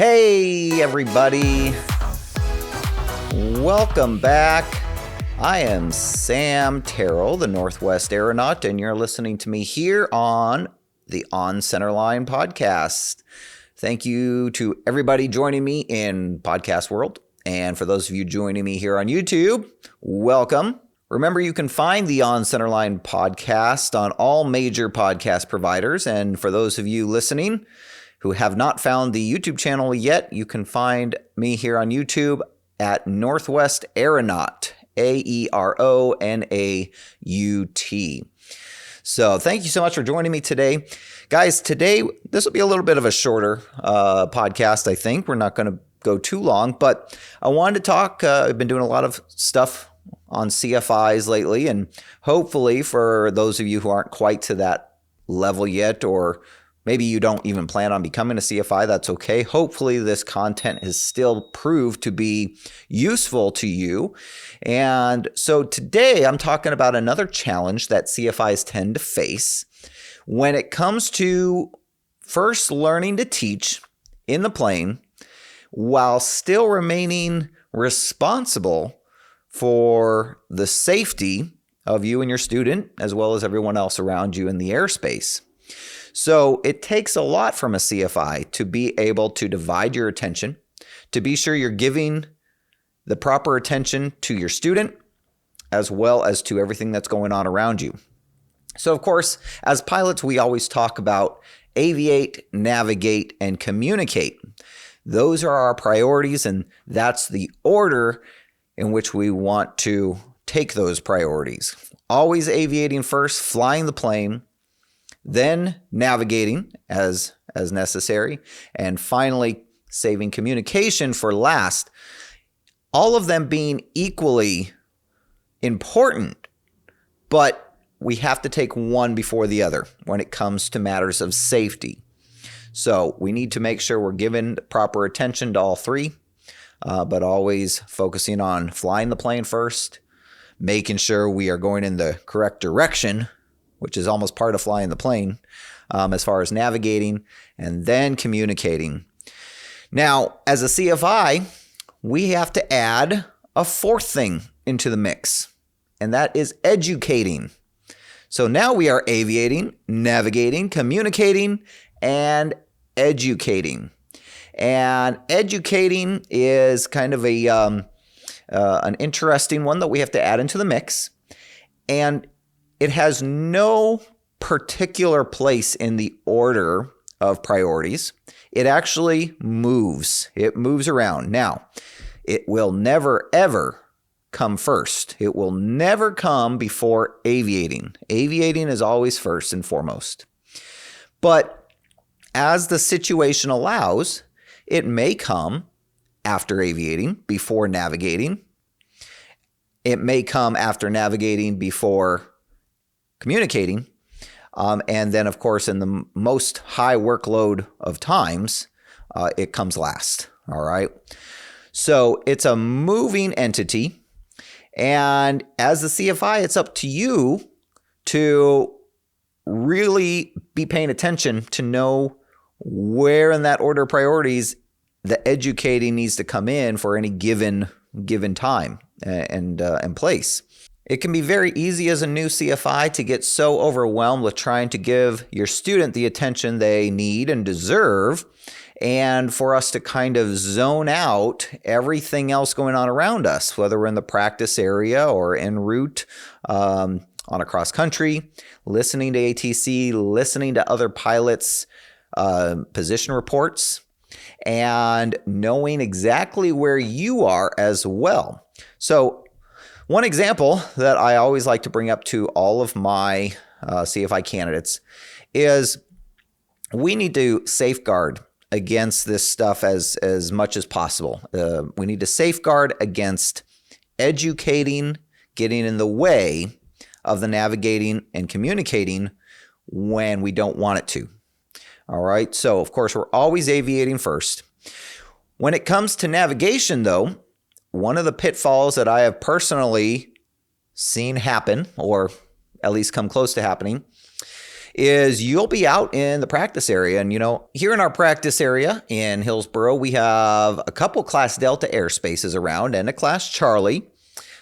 Hey everybody, welcome back. I am Sam Terrell, the Northwest Aeronaut, and you're listening to me here on the On Centerline podcast. Thank you to everybody joining me in podcast world, and for those of you joining me here on YouTube, welcome. Remember, you can find the On Centerline podcast on all major podcast providers, and for those of you listening who have not found the YouTube channel yet, you can find me here on YouTube at Northwest Aeronaut, AERONAUT. So thank you so much for joining me today. Guys, today, this will be a little bit of a shorter podcast, I think. We're not going to go too long, but I wanted to talk. I've been doing a lot of stuff on CFIs lately, and hopefully for those of you who aren't quite to that level yet, or maybe you don't even plan on becoming a CFI, that's okay. Hopefully this content has still proved to be useful to you. And so today I'm talking about another challenge that CFIs tend to face when it comes to first learning to teach in the plane while still remaining responsible for the safety of you and your student, as well as everyone else around you in the airspace. So it takes a lot from a CFI to be able to divide your attention, to be sure you're giving the proper attention to your student, as well as to everything that's going on around you. So of course, as pilots, we always talk about aviate, navigate, and communicate. Those are our priorities, and that's the order in which we want to take those priorities. Always aviating first, flying the plane, then navigating as necessary, and finally saving communication for last. All of them being equally important, but we have to take one before the other when it comes to matters of safety. So we need to make sure we're giving proper attention to all three, but always focusing on flying the plane first, making sure we are going in the correct direction, which is almost part of flying the plane, as far as navigating, and then communicating. Now, as a CFI, we have to add a fourth thing into the mix, and that is educating. So now we are aviating, navigating, communicating, and educating. And educating is kind of an interesting one that we have to add into the mix. And it has no particular place in the order of priorities. It actually moves. It moves around. Now, it will never, ever come first. It will never come before aviating. Aviating is always first and foremost. But as the situation allows, it may come after aviating, before navigating. It may come after navigating, before communicating, and then of course in the most high workload of times, it comes last. All right. So it's a moving entity, and as the CFI, it's up to you to really be paying attention to know where in that order of priorities the educating needs to come in for any given time and place. It can be very easy as a new CFI to get so overwhelmed with trying to give your student the attention they need and deserve, and for us to kind of zone out everything else going on around us, whether we're in the practice area or en route on a cross country, listening to ATC, listening to other pilots' position reports, and knowing exactly where you are as well. So one example that I always like to bring up to all of my CFI candidates is we need to safeguard against this stuff as much as possible. We need to safeguard against educating, getting in the way of the navigating and communicating when we don't want it to. All right. So, of course, we're always aviating first. When it comes to navigation, though, one of the pitfalls that I have personally seen happen, or at least come close to happening, is you'll be out in the practice area. And, here in our practice area in Hillsboro, we have a couple Class Delta airspaces around and a Class Charlie.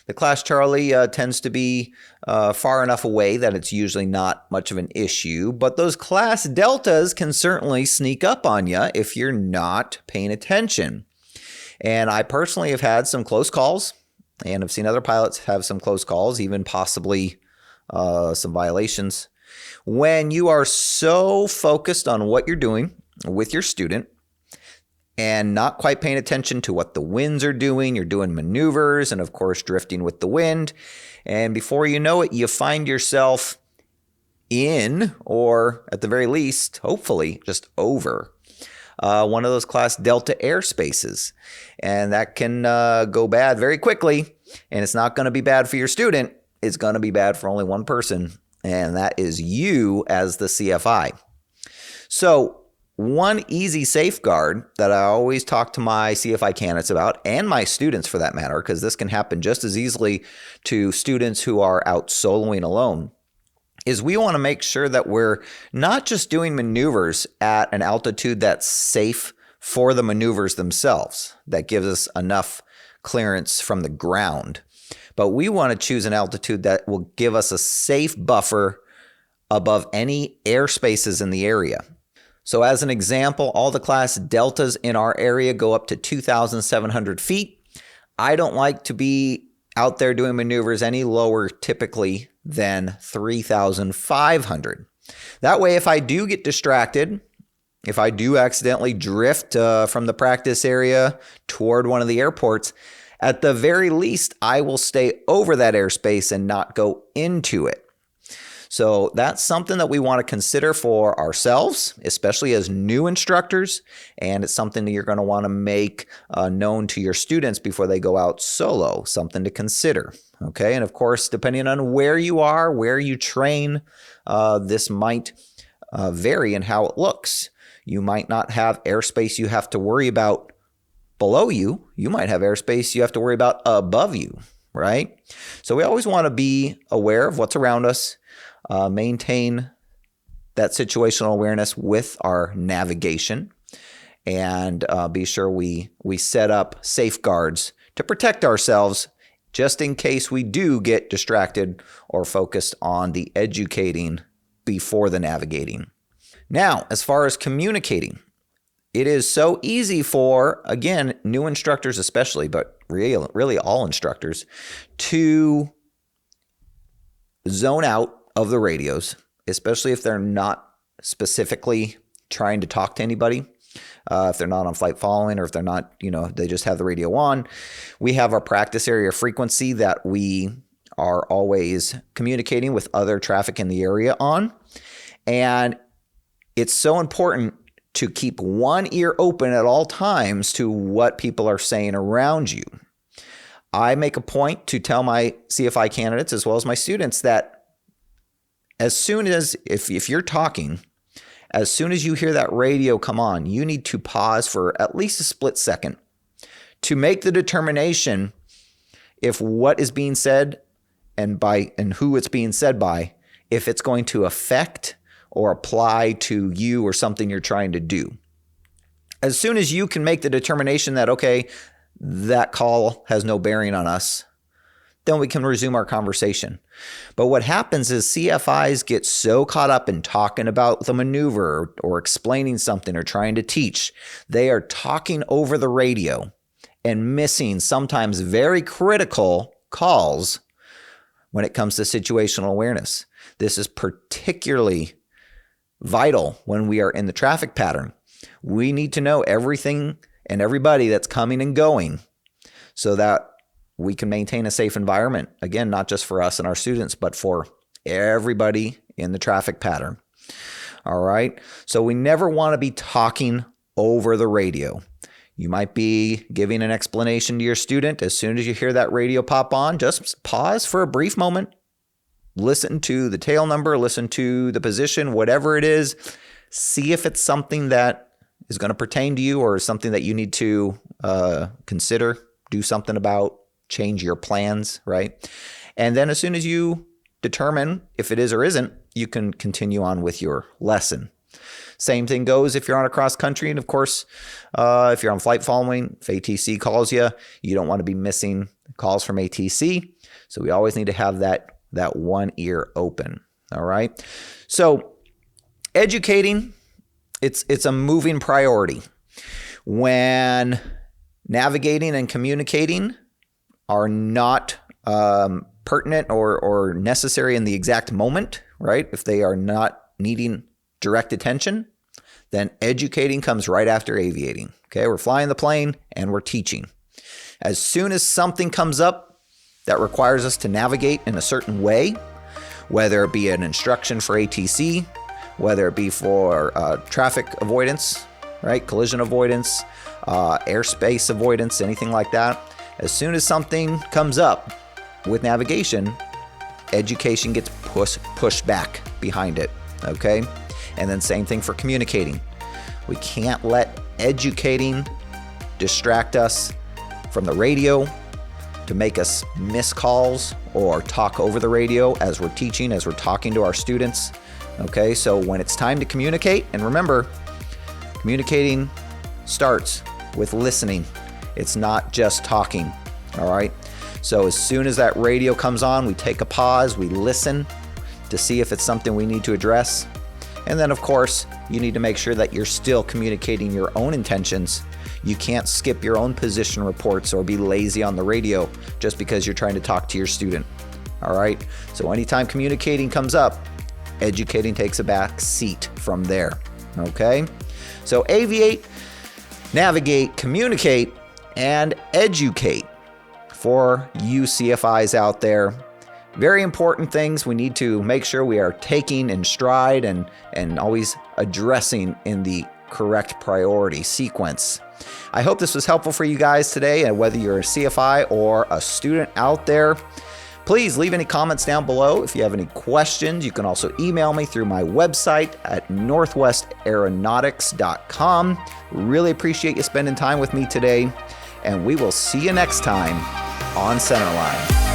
The Class Charlie tends to be far enough away that it's usually not much of an issue, but those Class Deltas can certainly sneak up on you if you're not paying attention. And I personally have had some close calls, and I've seen other pilots have some close calls, even possibly some violations. When you are so focused on what you're doing with your student and not quite paying attention to what the winds are doing, you're doing maneuvers and, of course, drifting with the wind. And before you know it, you find yourself in, or at the very least, hopefully, just over one of those Class Delta airspaces. And that can go bad very quickly. And it's not going to be bad for your student. It's going to be bad for only one person, and that is you as the CFI. So one easy safeguard that I always talk to my CFI candidates about, and my students for that matter, because this can happen just as easily to students who are out soloing alone, is we want to make sure that we're not just doing maneuvers at an altitude that's safe for the maneuvers themselves, that gives us enough clearance from the ground, but we want to choose an altitude that will give us a safe buffer above any airspaces in the area. So as an example, all the Class Deltas in our area go up to 2,700 feet. I don't like to be out there doing maneuvers any lower typically than 3,500. That way, if I do get distracted, if I do accidentally drift from the practice area toward one of the airports, at the very least, I will stay over that airspace and not go into it. So that's something that we want to consider for ourselves, especially as new instructors, and it's something that you're going to want to make known to your students before they go out solo, something to consider. Okay, and of course, depending on where you are, where you train, this might vary in how it looks. You might not have airspace you have to worry about below you. You might have airspace you have to worry about above you, right? So we always want to be aware of what's around us, maintain that situational awareness with our navigation, and be sure we set up safeguards to protect ourselves just in case we do get distracted or focused on the educating before the navigating. Now, as far as communicating, it is so easy for, again, new instructors especially, but really all instructors, to zone out of the radios, especially if they're not specifically trying to talk to anybody. If they're not on flight following, or if they're not, they just have the radio on. We have our practice area frequency that we are always communicating with other traffic in the area on. And it's so important to keep one ear open at all times to what people are saying around you. I make a point to tell my CFI candidates as well as my students that as soon as, if you're talking, as soon as you hear that radio come on, you need to pause for at least a split second to make the determination if what is being said and who it's being said by, if it's going to affect or apply to you or something you're trying to do. As soon as you can make the determination that, okay, that call has no bearing on us, then we can resume our conversation. But what happens is CFIs get so caught up in talking about the maneuver or explaining something or trying to teach, they are talking over the radio and missing sometimes very critical calls when it comes to situational awareness. This is particularly vital when we are in the traffic pattern. We need to know everything and everybody that's coming and going so that we can maintain a safe environment. Again, not just for us and our students, but for everybody in the traffic pattern. All right. So we never want to be talking over the radio. You might be giving an explanation to your student. As soon as you hear that radio pop on, just pause for a brief moment. Listen to the tail number, listen to the position, whatever it is. See if it's something that is going to pertain to you or something that you need to consider, do something about, change your plans, right? And then as soon as you determine if it is or isn't, you can continue on with your lesson. Same thing goes if you're on a cross country. And of course, if you're on flight following, if ATC calls you, you don't want to be missing calls from ATC. So we always need to have that one ear open. All right. So educating, it's a moving priority. When navigating and communicating are not pertinent or necessary in the exact moment, right? If they are not needing direct attention, then educating comes right after aviating. Okay, we're flying the plane and we're teaching. As soon as something comes up that requires us to navigate in a certain way, whether it be an instruction for ATC, whether it be for traffic avoidance, right, collision avoidance, airspace avoidance, anything like that, as soon as something comes up with navigation, education gets pushed back behind it. Okay. And then same thing for communicating. We can't let educating distract us from the radio to make us miss calls or talk over the radio as we're teaching, as we're talking to our students. Okay, so when it's time to communicate, and remember, communicating starts with listening. It's not just talking. All right. So as soon as that radio comes on, we take a pause, we listen to see if it's something we need to address. And then, of course, you need to make sure that you're still communicating your own intentions. You can't skip your own position reports or be lazy on the radio just because you're trying to talk to your student. All right? So anytime communicating comes up, educating takes a back seat from there. Okay? So aviate, navigate, communicate, and educate for you CFIs out there. Very important things we need to make sure we are taking in stride and always addressing in the correct priority sequence. I hope this was helpful for you guys today, and whether you're a CFI or a student out there, please leave any comments down below. If you have any questions, you can also email me through my website at northwestaeronautics.com. Really appreciate you spending time with me today, and we will see you next time on Centerline.